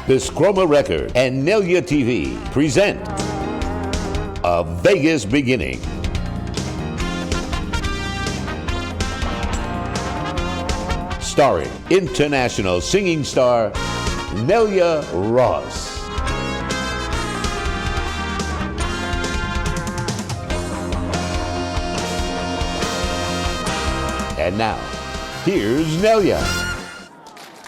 Biscroma Records and Nelia TV present A Vegas Beginning. Starring international singing star Nelia Ross. And now, here's Nelia.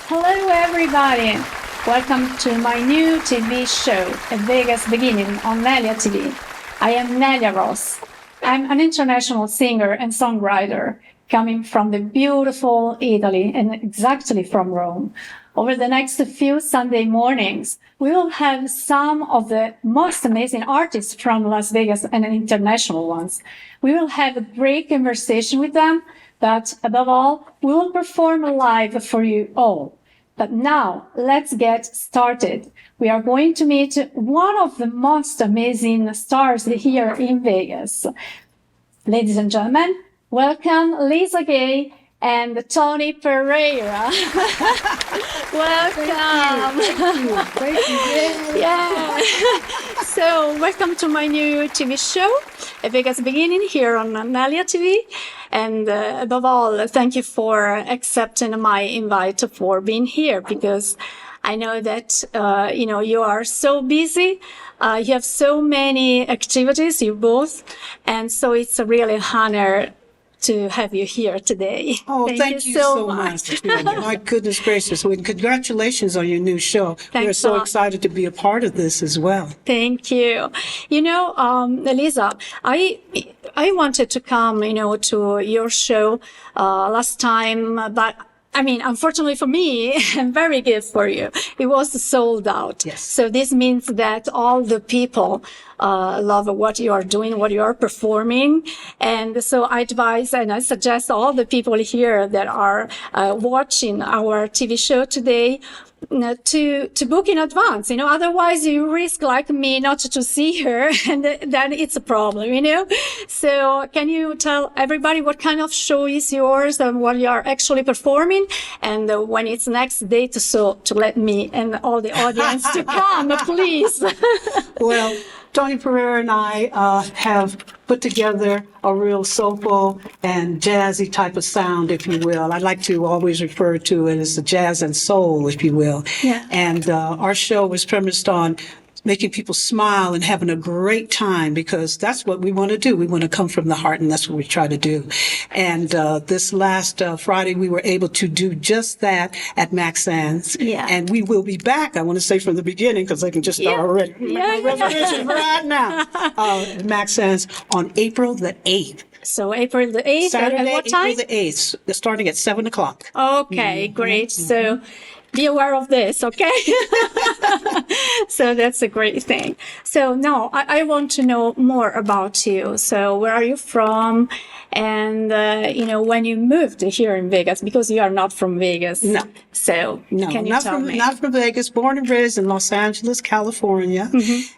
Hello everybody! Welcome to my new TV show, A Vegas Beginning on Nelia TV. I am Nelia Ross. I'm an international singer and songwriter coming from the beautiful Italy and exactly from Rome. Over the next few Sunday mornings, we will have some of the most amazing artists from Las Vegas and international ones. We will have a great conversation with them, but above all, we will perform live for you all. But now, let's get started. We are going to meet one of the most amazing stars here in Vegas. Ladies and gentlemen, welcome Lisa Gay and Tony Pereira. Welcome. Thank you. Yeah. So, welcome to my new TV show, A Vegas Beginning, here on Nelia TV. And above all, thank you for accepting my invite for being here, because I know that, you are so busy. You have so many activities, you both. And so it's a really honor to have you here today. Oh, thank you so much. My goodness gracious. Well, congratulations on your new show. We're so excited to be a part of this as well. Thank you. You know, Elisa, I wanted to come, to your show last time, but I mean, unfortunately for me, and very good for you, it was sold out. Yes. So this means that all the people love what you are doing, what you are performing. And so I advise and I suggest all the people here that are watching our TV show today to book in advance, otherwise you risk, like me, not to see her, and then it's a problem, So can you tell everybody what kind of show is yours and what you are actually performing, and when it's next date, so to let me and all the audience to come, please. Well, Tony Pereira and I have put together a real soulful and jazzy type of sound, if you will. I like to always refer to it as the jazz and soul, if you will. Yeah. And our show was premised on making people smile and having a great time, because that's what we want to do. We want to come from the heart, and that's what we try to do. And this last Friday, we were able to do just that at Max Sands. Yeah. And we will be back, I want to say from the beginning, because I can just start already. Yeah. Reservation right now. Max Sands on April the 8th. So April the 8th, Saturday, at what time? April the 8th, starting at 7 o'clock. Okay, great. So be aware of this, okay? So that's a great thing. So now I want to know more about you. So where are you from? And, when you moved here in Vegas, because you are not from Vegas. No. So can you tell me? Not from Vegas, born and raised in Los Angeles, California,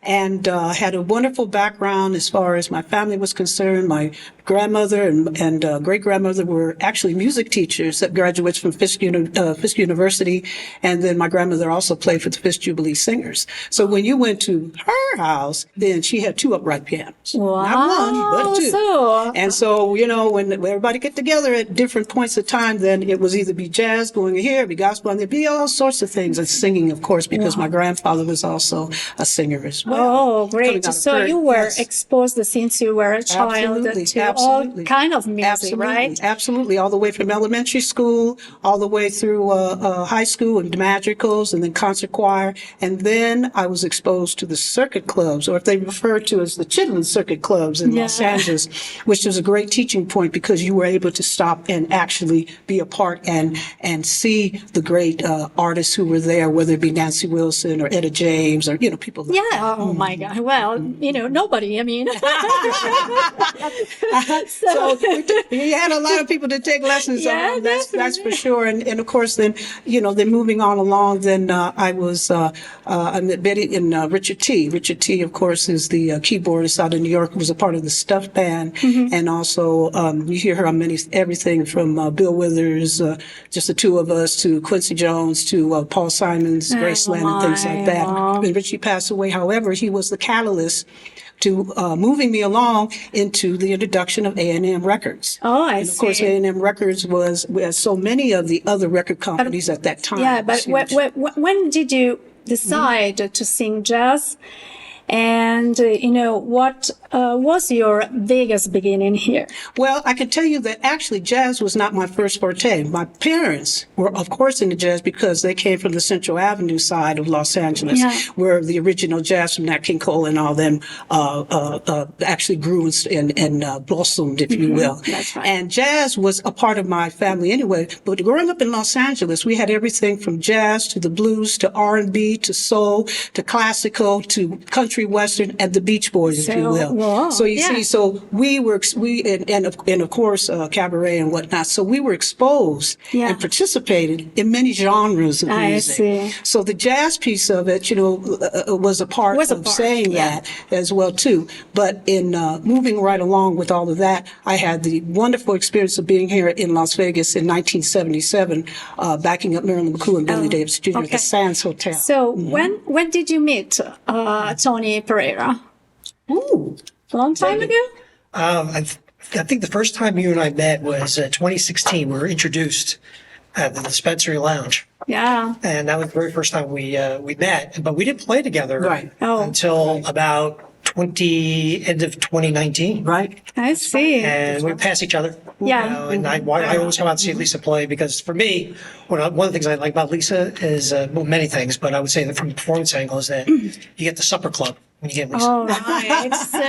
and had a wonderful background as far as my family was concerned. My grandmother and great-grandmother were actually music teachers that graduates from Fisk University, and then my grandmother also played for the Fisk Jubilee Singers. So when you went to her house, then she had 2 upright pianos. Wow. Not one, but 2. And so, when everybody get together at different points of time, then it was either be jazz going here, be gospel, and there'd be all sorts of things, and singing, of course, because my grandfather was also a singer as well. Oh, great. So you were exposed since you were a child to all kind of music, right? Absolutely. All the way from elementary school, all the way through high school and madrigals, and then concert choir. And then I was exposed to the circuit clubs, or if they refer to as the Chitlin Circuit Clubs in Los Angeles, which was a great teaching point, because you were able to stop and actually be a part and see the great artists who were there, whether it be Nancy Wilson or Etta James or, people like that. Oh my God. Well, nobody, I mean. So we had a lot of people to take lessons on. That's for sure. And of course, then, they moved moving on along, then I was embedded in Richard T. Richard T, of course, is the keyboardist out of New York, who was a part of the Stuff Band. And also, you hear her on everything from Bill Withers, just the two of us, to Quincy Jones, to Paul Simon's Graceland and things like that. When Richie passed away, however, he was the catalyst to moving me along into the introduction of A&M Records. Oh, I and see. of course, A&M Records was, as so many of the other record companies at that time. Yeah, but when did you decide to sing jazz? And, what was your biggest beginning here? Well, I can tell you that actually jazz was not my first forte. My parents were, of course, into jazz because they came from the Central Avenue side of Los Angeles, where the original jazz from Nat King Cole and all them actually grew and blossomed, if you will. That's right. And jazz was a part of my family anyway. But growing up in Los Angeles, we had everything from jazz to the blues to R&B to soul to classical to country western and the Beach Boys, if you will. Whoa, So you see, so we were, and of course, cabaret and whatnot. So we were exposed and participated in many genres of music. I see. So the jazz piece of it, was a part of saying that as well too. But in moving right along with all of that, I had the wonderful experience of being here in Las Vegas in 1977, backing up Marilyn McCoo and Billy Davis Jr. at the Sands Hotel. So when did you meet Tony Pereira? Ooh. A long time ago? I think the first time you and I met was 2016. We were introduced at the Dispensary Lounge. Yeah. And that was the very first time we met, but we didn't play together Oh. until about end of 2019. Right. I see. And we pass each other. Yeah. And I always come out to see Lisa play because for me, one of the things I like about Lisa is, many things, but I would say that from a performance angle is that you get the supper club when you get Lisa. Oh, right. So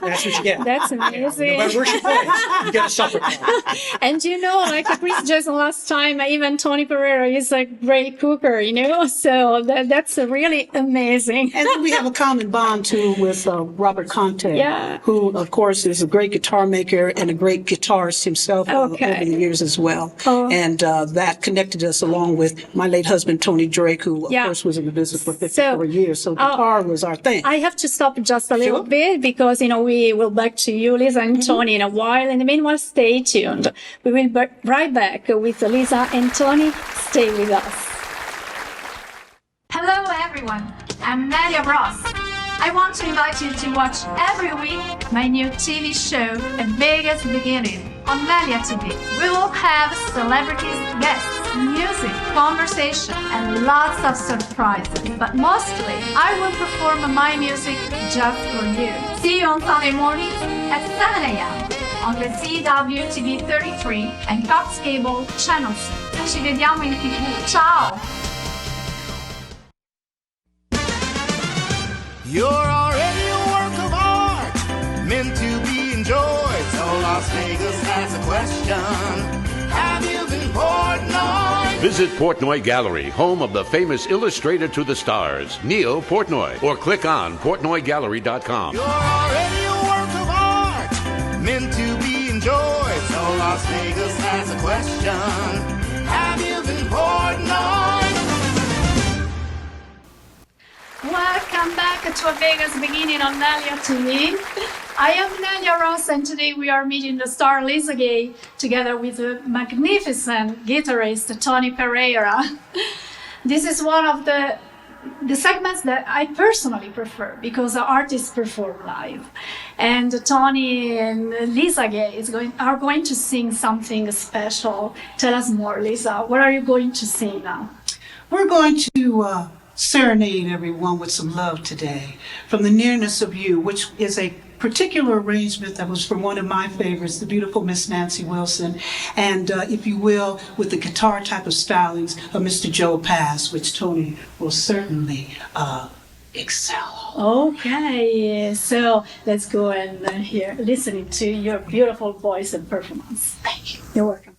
That's what you get. that's No amazing. matter where she plays, you get a supper club. And like Chris just last time, even Tony Pereira is a great cooker, so that's really amazing. And then we have a common bond too with Robert Conte, who of course is a great guitar maker and a great guitarist himself over the years as well. And that connected us along with my late husband Tony Drake, who of course was in the business for 54 years. So guitar was our thing. I have to stop just a little bit because, we will back to you, Lisa and Tony, in a while. In the meanwhile, stay tuned. We will be right back with Lisa and Tony. Stay with us. Hello, everyone. I'm Nelia Ross. I want to invite you to watch every week my new TV show, A Vegas Beginning, on Nelia TV. We will have celebrities, guests, music, conversation, and lots of surprises. But mostly, I will perform my music just for you. See you on Sunday mornings at 7 a.m. on the CW TV 33 and Cox Cable Channel 6. Ci vediamo in TV. Ciao! You're already a work of art, meant to be enjoyed. So Las Vegas has a question. Have you been Portnoy? Visit Portnoy Gallery, home of the famous illustrator to the stars, Neil Portnoy, or click on portnoygallery.com. You're already a work of art, meant to be enjoyed. So Las Vegas has a question. Have you been Portnoy? Welcome back to A Vegas Beginning on Nelia TV. I am Nelia Ross, and today we are meeting the star Lisa Gay together with the magnificent guitarist Tony Pereira. This is one of the segments that I personally prefer because the artists perform live. And Tony and Lisa Gay are going to sing something special. Tell us more, Lisa. What are you going to sing now? We're going to serenade everyone with some love today from The Nearness of You, which is a particular arrangement that was from one of my favorites, the beautiful Miss Nancy Wilson, and if you will, with the guitar type of stylings of Mr. Joe Pass, which Tony will certainly excel. Okay, so let's go and hear, listening to your beautiful voice and performance. Thank you. You're welcome.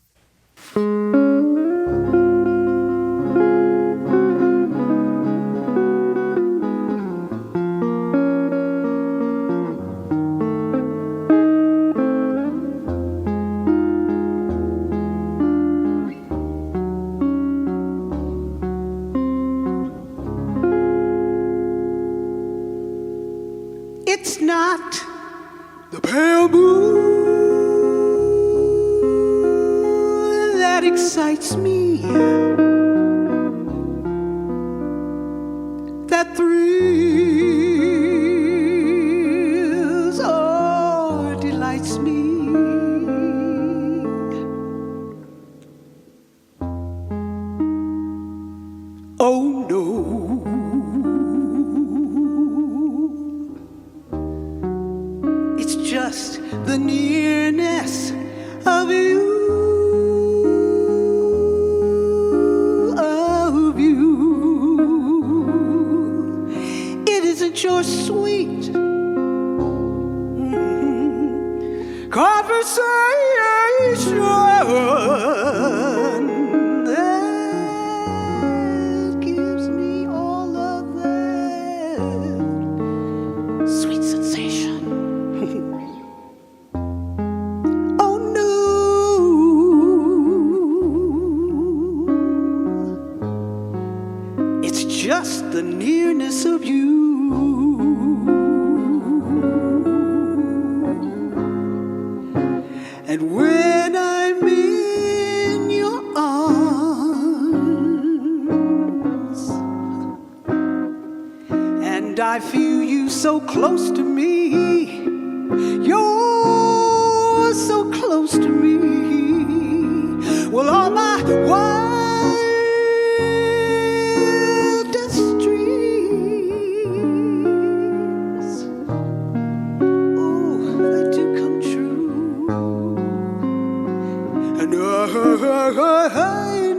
It's not the pale moon that excites me, that thrills or delights me. Oh no, it's just the nearness of you, of you. It isn't your sweet conversation that gives me all of that sweet sensation. Oh no, it's just the nearness of you. And when I'm in your arms, and I feel you so close to me, you're so close to me. Well, all my wildest dreams, oh, they do come true. And I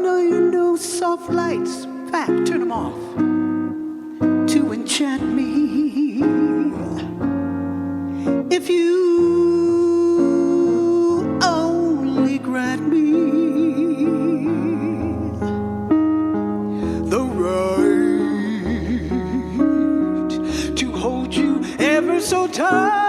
know you know soft lights, back, turn them off, to enchant me. If you only grant me the right to hold you ever so tight.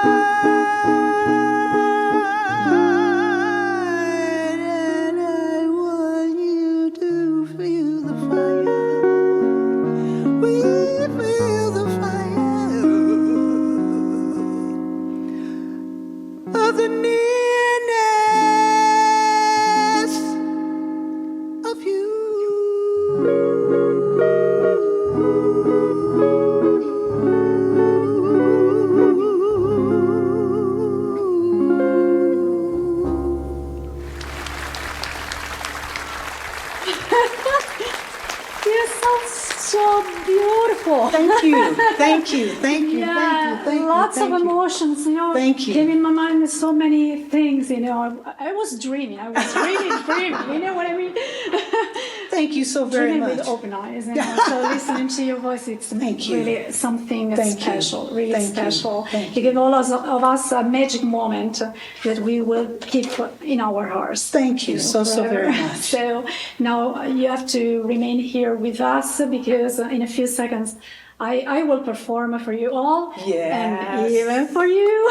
Thank you, thank you, thank you, Yeah, thank you. lots of emotions, you know. Thank you. Came in my mind so many things, you know. I was dreaming. I was dreaming, you know what I mean? Thank you so very Dreaming much. with open eyes, you know. So listening to your voice, it's Thank you. really something Thank you. special, really Thank you. special. Thank You give all of us a magic moment that we will keep in our hearts. Thank you so forever. very much. So now you have to remain here with us because in a few seconds I will perform for you all, Yes. and even for you.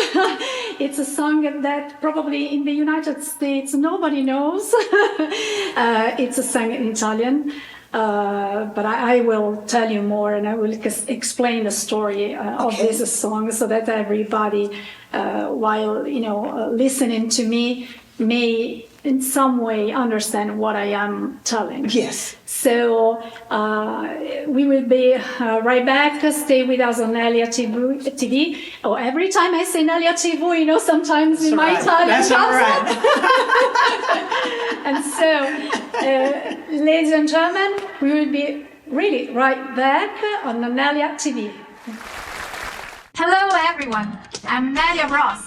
It's a song that probably in the United States nobody knows. It's a song in Italian, but I will tell you more, and I will explain the story of this song so that everybody, while listening to me, may in some way understand what I am telling. Yes. So we will be right back. Stay with us on Nelia TV. Oh, every time I say Nelia TV, sometimes in my Italian That's all right. And so, ladies and gentlemen, we will be really right back on Nelia TV. Hello, everyone. I'm Nelia Ross.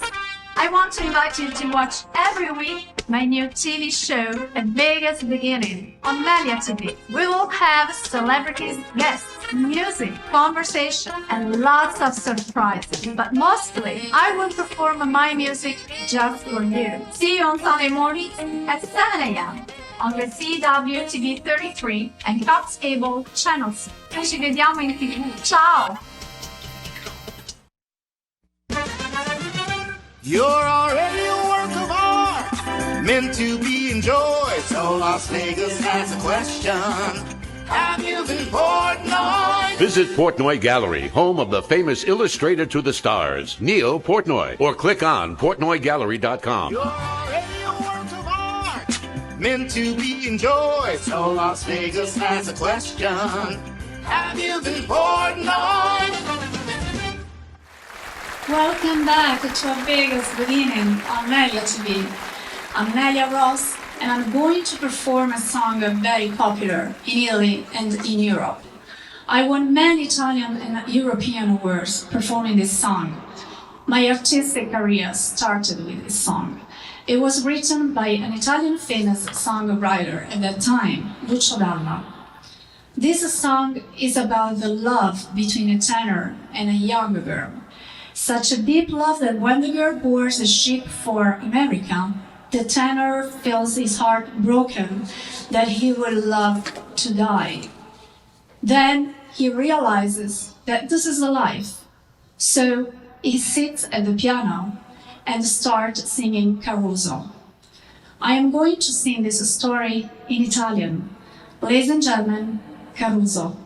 I want to invite you to watch every week my new TV show, A Vegas Beginning, on Nelia TV. We will have celebrities, guests, music, conversation, and lots of surprises. But mostly, I will perform my music just for you. See you on Sunday mornings at 7 a.m. on the CWTV 33 and Cox Cable channels. Ci vediamo in TV. Ciao! You're already a work of art, meant to be enjoyed. So Las Vegas has a question. Have you been Portnoy? Visit Portnoy Gallery, home of the famous illustrator to the stars, Neil Portnoy, or click on portnoygallery.com. You're already a work of art, meant to be enjoyed. So Las Vegas has a question. Have you been Portnoy? Welcome back to A Vegas Beginning on Nelia TV. I'm Nelia Ross, and I'm going to perform a song very popular in Italy and in Europe. I won many Italian and European awards performing this song. My artistic career started with this song. It was written by an Italian famous songwriter at that time, Dalla. This song is about the love between a tenor and a young girl. Such a deep love that when the girl boards a ship for America, the tenor feels his heart broken that he would love to die. Then he realizes that this is a life. So he sits at the piano and starts singing CARUSO. I am going to sing this story in Italian. Ladies and gentlemen, CARUSO.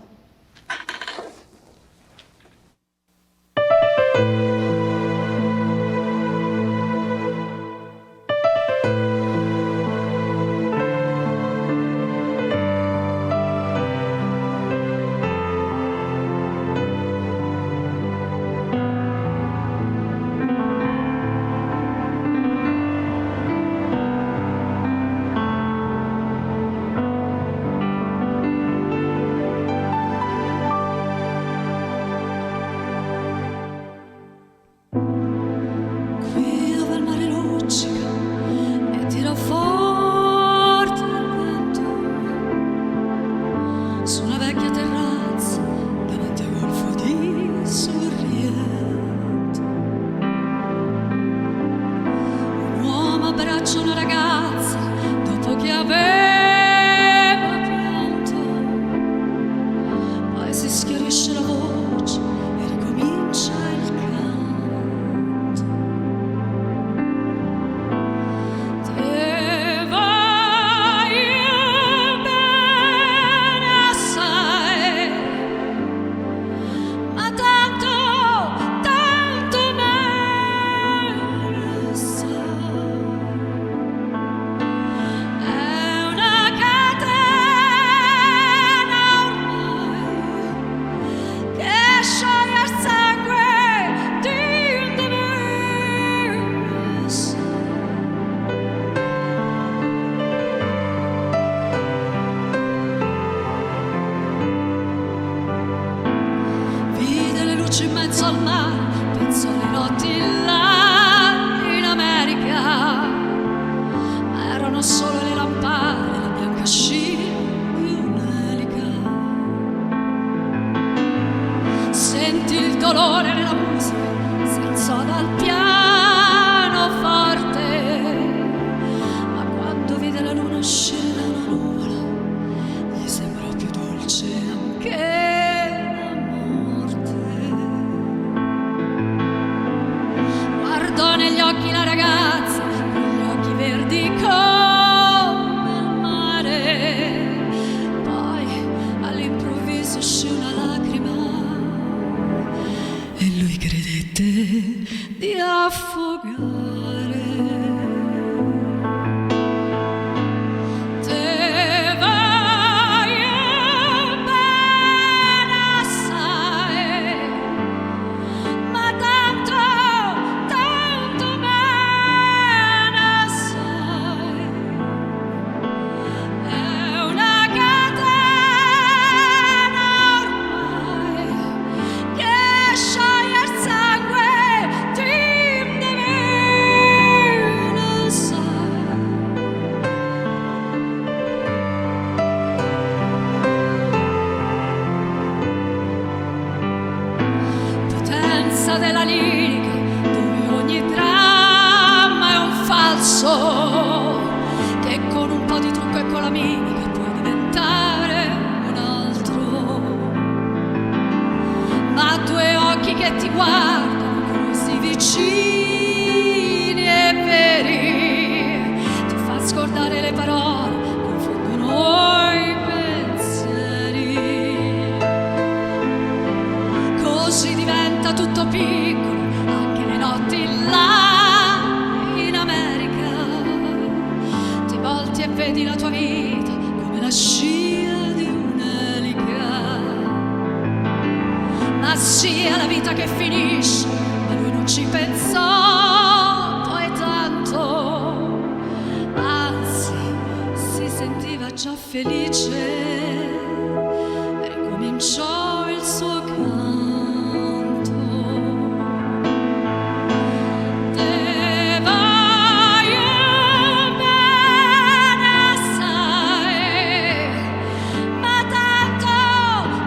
si diventa tutto piccolo, anche le notti là in America. Ti volti e vedi la tua vita come la scia di un'elica. Ma sia la vita che finisce, ma lui non ci pensò poi tanto, anzi si sentiva già felice. Ricominciò il suo canto. Te voglio bene assai, ma tanto,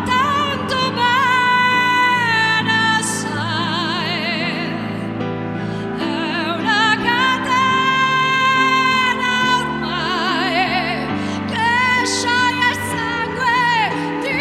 tanto bene assai. È una catena ormai che scioglie il sangue di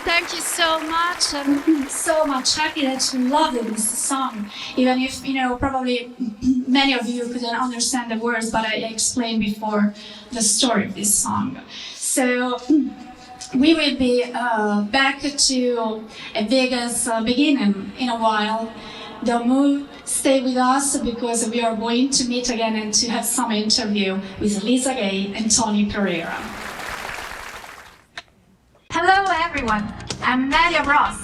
Thank you so much. I'm so much happy that you loved this song. Even if, probably many of you couldn't understand the words, but I explained before the story of this song. So we will be back to a Vegas beginning in a while. Don't move, stay with us because we are going to meet again and to have some interview with Lisa Gay and Tony Pereira. Hello everyone, I'm Nelia Ross.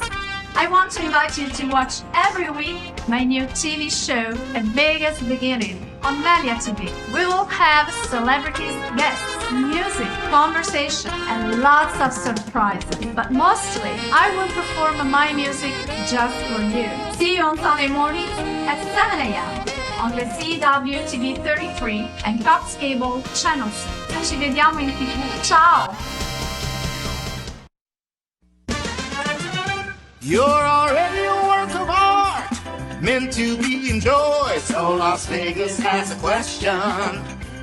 I want to invite you to watch every week my new TV show, A Vegas Beginning, on Nelia TV. We will have celebrities, guests, music, conversation, and lots of surprises. But mostly, I will perform my music just for you. See you on Sunday mornings at 7 a.m. on the CW TV 33 and Cox Cable Channel 6. Ci vediamo in TV. Ciao! You're already a work of art, meant to be enjoyed. So Las Vegas has a question.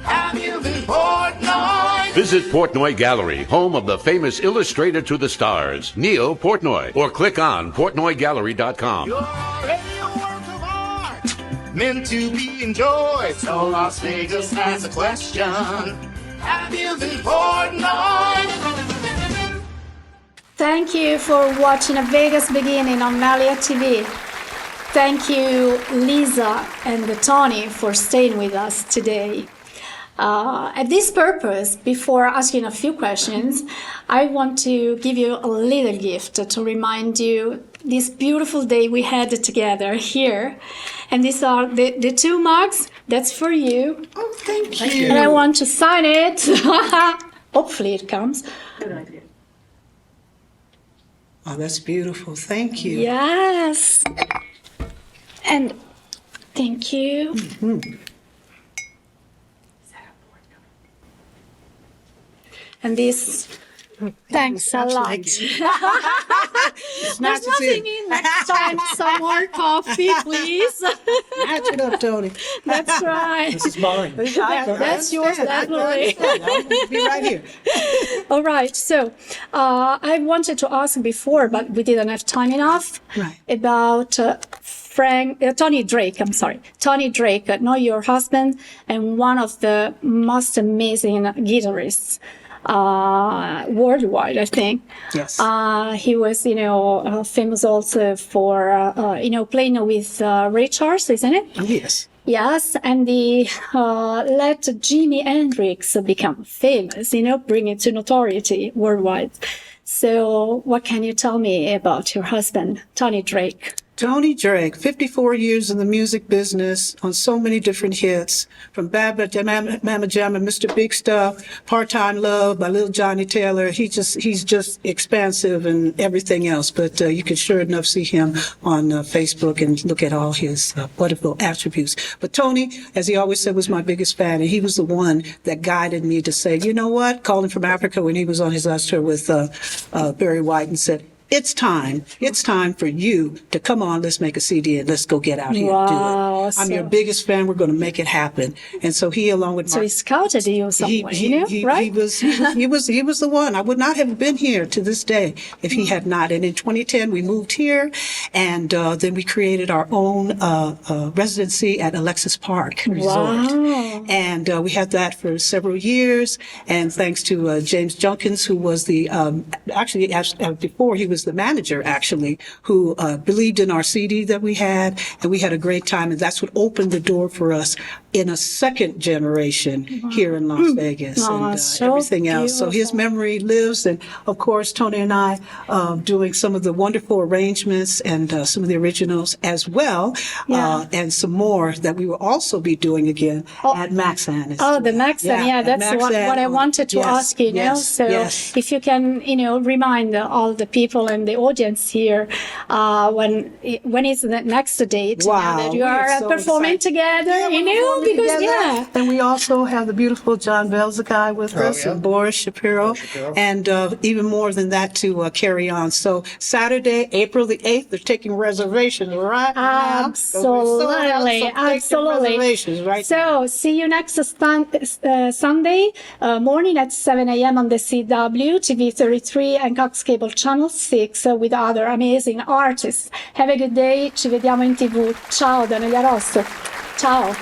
Have you been Portnoy? Visit Portnoy Gallery, home of the famous illustrator to the stars, Neil Portnoy, or click on portnoygallery.com. You're already a work of art, meant to be enjoyed. So Las Vegas has a question. Have you been Portnoy? Thank you for watching A Vegas Beginning on Nelia TV. Thank you, Lisa and Tony, for staying with us today. At this purpose, before asking a few questions, I want to give you a little gift to remind you this beautiful day we had together here. And these are the two mugs. That's for you. Oh, thank you. And I want to sign it. Hopefully it comes. Good idea. Oh, that's beautiful. Thank you. Yes. And thank you. Mm-hmm. And this, thanks a lot. There's nothing in next time. Some more coffee, please. Match it up, Tony. That's right. This is mine. That's yours, definitely. I'll be right here. All right. So I wanted to ask before, but we didn't have time enough, Right. about Tony Drake. I'm sorry. Tony Drake, know your husband, and one of the most amazing guitarists worldwide, I think. Yes. He was, famous also for, playing with Ray Charles, isn't it? Yes. Yes, and he let Jimi Hendrix become famous, bring it to notoriety worldwide. So what can you tell me about your husband, Tony Drake? Tony Drake, 54 years in the music business on so many different hits, from Baba Mama Jamma, Mr. Big Stuff, Part-Time Love by Little Johnny Taylor. He's just expansive and everything else. But you can sure enough see him on Facebook and look at all his wonderful attributes. But Tony, as he always said, was my biggest fan, and he was the one that guided me to say, you know what, calling from Africa when he was on his last tour with Barry White, and said, it's time for you to come on, let's make a CD and let's go get out here and do it. I'm your biggest fan, we're going to make it happen. And so he, along with So he scouted you somewhere, right? He was the one. I would not have been here to this day if he had not. And in 2010, we moved here, and then we created our own residency at Alexis Park Resort. Wow. And we had that for several years. And thanks to James Junkins, who was the, before he was the manager, actually, who believed in our CD that we had, and we had a great time, and that's what opened the door for us in a second generation here in Las Vegas, and so everything else. So his memory lives, and of course, Tony and I doing some of the wonderful arrangements and some of the originals as well, and some more that we will also be doing again at Maxan. The Maxan, that's what I wanted to ask you. If you can, remind all the people and the audience here, when is the next date now that you are performing together, because and we also have the beautiful John Belzaguy with us, and Boris Shapiro, and even more than that to carry on. So Saturday, April the 8th, they're taking reservations right now. Absolutely. Reservations right so see you next Sunday morning at 7 a.m. on the CW, TV33 and Cox Cable Channel 6 with other amazing artists. Have a good day, ci vediamo in TV. Ciao da Nelia Ross. Ciao.